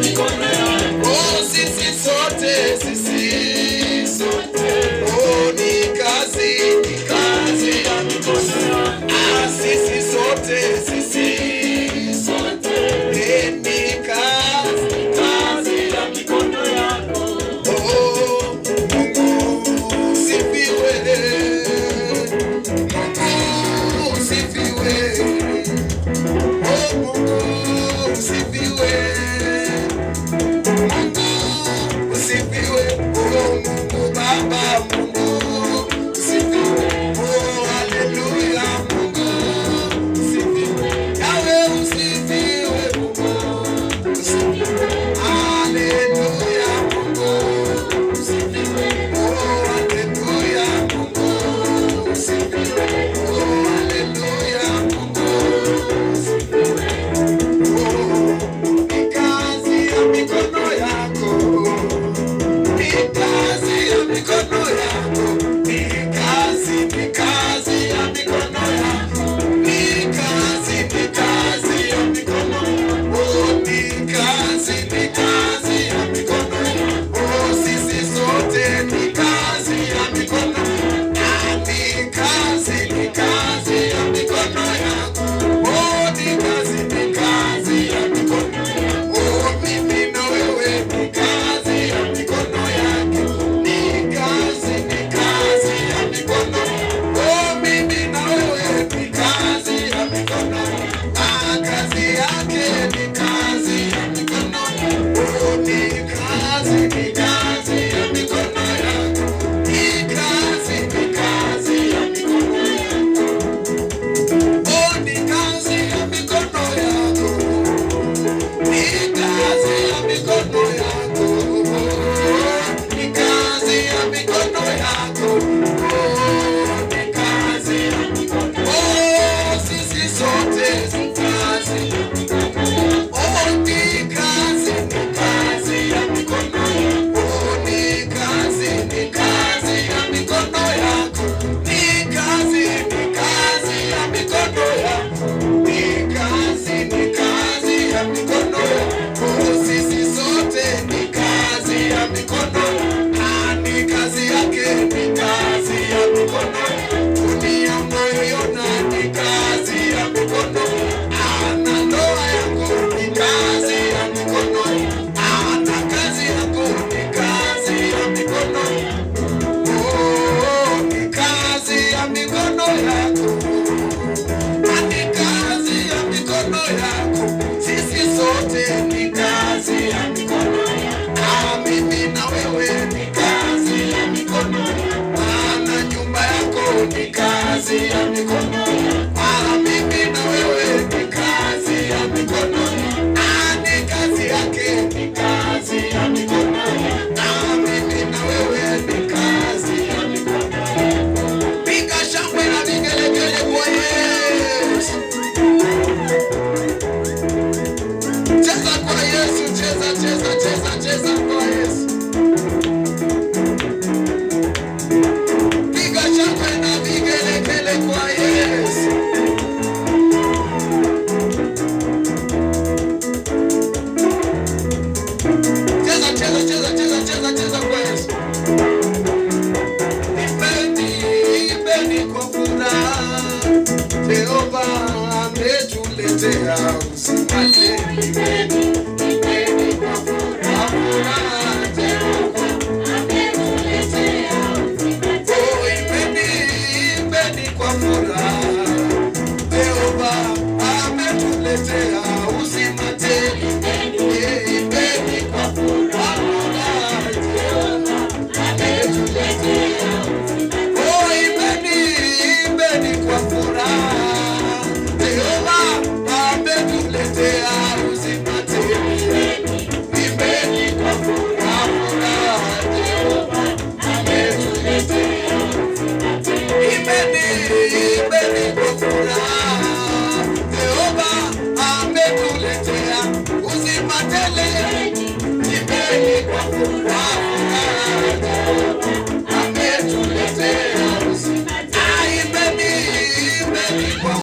mikono yako. Oh, sisi sote, sisi sote. Oh, ni kazi ya mikono yako. Ah, sisi sote, sisi sote. Ni kazi ya mikono yako. Oh, Mungu usifiwe. Mungu usifiwe. Oh, Mungu usifiwe. Mungu usifiwe. Oh, Mungu Baba, Mungu usifiwe. Oh, haleluya, Mungu usifiwe. Yahweh usifiwe, Mungu usifiwe. Haleluya, Mungu usifiwe. Oh, haleluya, Mungu usifiwe. Oh, haleluya, Mungu usifiwe. Oh, ni kazi ya mikono yako. Ni kazi ya mikono yako. Ni kazi ya mikono yako. Ni kazi ya mikono yako. Oh, ni kazi ya mikono yako. Oh, sisi sote ni kazi ya mikono yako. Ah, ni kazi ya mikono yako. Oh, ni kazi ya mikono yako. Oh, mimi na wewe ni kazi ya mikono yake. Ni kazi ya mikono yako. Oh, mimi na wewe ni kazi ya mikono yako. Ah, kazi yake ni kazi ya mikono yako. Oh, ni kazi ya mikono yako. Ni kazi ya mikono yako. Oh, ni kazi ya mikono yako. Ni kazi ya mikono yako. Ni kazi ya mikono yako. Oh, ni kazi ya mikono. Oh, sisi sote ni kazi ya mikono yako. Oh, ni kazi ya mikono yako. Oh, ni kazi ya mikono yako. Ni kazi ya mikono yako. Ni kazi ya mikono yako. Oh, sisi sote ni kazi ya mikono yako. Ah, ni kazi yake, ni kazi ya mikono yako. Dunia mnayoiona ni kazi ya mikono yako. Ah, na ndoa yako ni kazi ya mikono yako. Ah, na kazi yako ni kazi ya mikono yako. Oh, ni kazi ya mikono yako. Ah, ni kazi ya mikono yako. Sisi sote ni kazi ya mikono yako. Ah, mimi na wewe ni kazi ya mikono yako. Ah, na nyumba yako ni kazi ya mikono yako. Ah, mimi na wewe ni kazi ya mikono yako. Ah, ni kazi yake, ni kazi ya mikono yako. Ah, mimi na wewe ni kazi ya mikono yako. Piga shangwe na vigelegele kwa Yesu. Cheza kwa Yesu, cheza kwa Yesu. Piga shangwe na vigelegele kwa Yesu. Cheza kwa Yesu. Ipeni kwa furaha, Jehova ametuletea